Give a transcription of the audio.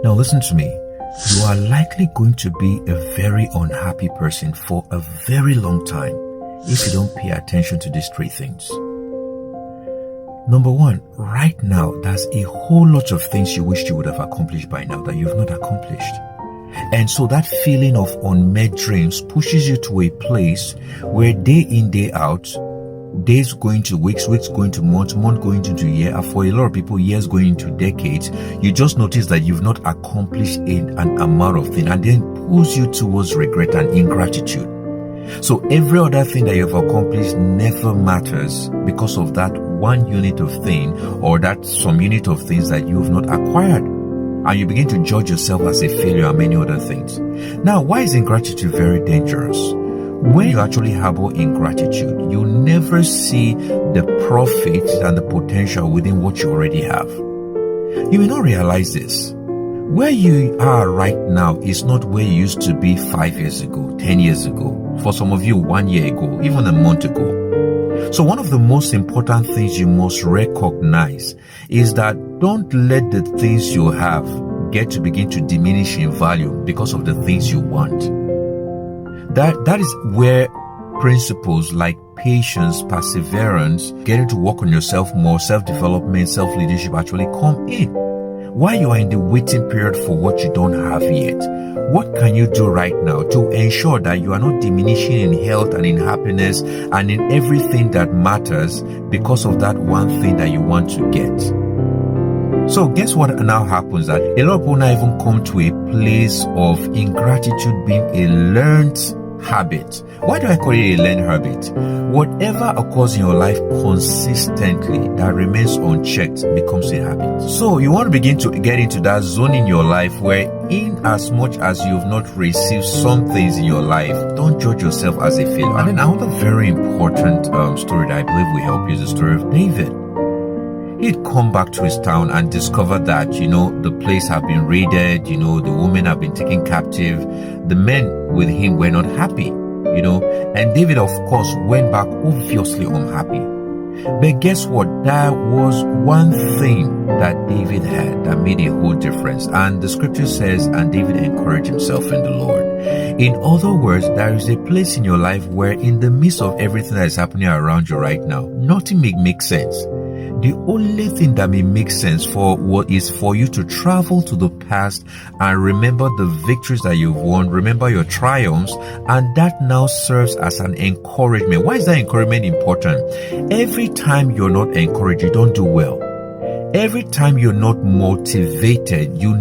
Now listen to me. You are likely going to be a very unhappy person for a very long time if you don't pay attention to these three things. Number one, right now, there's a whole lot of things you wish you would have accomplished by now that you've not accomplished. And so that feeling of unmet dreams pushes you to a place where day in, day out, days going to weeks, weeks going to months, month going into year, and for a lot of people, years going into decades, you just notice that you've not accomplished an amount of things, and then pulls you towards regret and ingratitude. So every other thing that you've accomplished never matters because of that one unit of thing or that some unit of things that you've not acquired. And you begin to judge yourself as a failure and many other things. Now, why is ingratitude very dangerous? When you actually harbor ingratitude, you never see the profit and the potential within what you already have. You may not realize this. Where you are right now is not where you used to be 5 years ago, 10 years ago, for some of you 1 year ago, even a month ago. So one of the most important things you must recognize is that don't let the things you have get to begin to diminish in value because of the things you want. That is where principles like patience, perseverance, getting to work on yourself more, self-development, self-leadership actually come in. While you are in the waiting period for what you don't have yet, what can you do right now to ensure that you are not diminishing in health and in happiness and in everything that matters because of that one thing that you want to get? So guess what now happens? That a lot of people now even come to a place of ingratitude being a learned habit. Why do I call it a learned habit? Whatever occurs in your life consistently that remains unchecked becomes a habit. So you want to begin to get into that zone in your life where in as much as you've not received some things in your life, don't judge yourself as a failure. And then another very important story that I believe will help you is the story of David. He'd come back to his town and discovered that, the place had been raided, the women had been taken captive. The men with him were not happy, and David, of course, went back obviously unhappy. But guess what? There was one thing that David had that made a whole difference. And the scripture says, and David encouraged himself in the Lord. In other words, there is a place in your life where in the midst of everything that is happening around you right now, nothing may make sense. The only thing that may make sense for what is for you to travel to the past and remember the victories that you've won, remember your triumphs, and that now serves as an encouragement. Why is that encouragement important? Every time you're not encouraged, you don't do well. Every time you're not motivated, you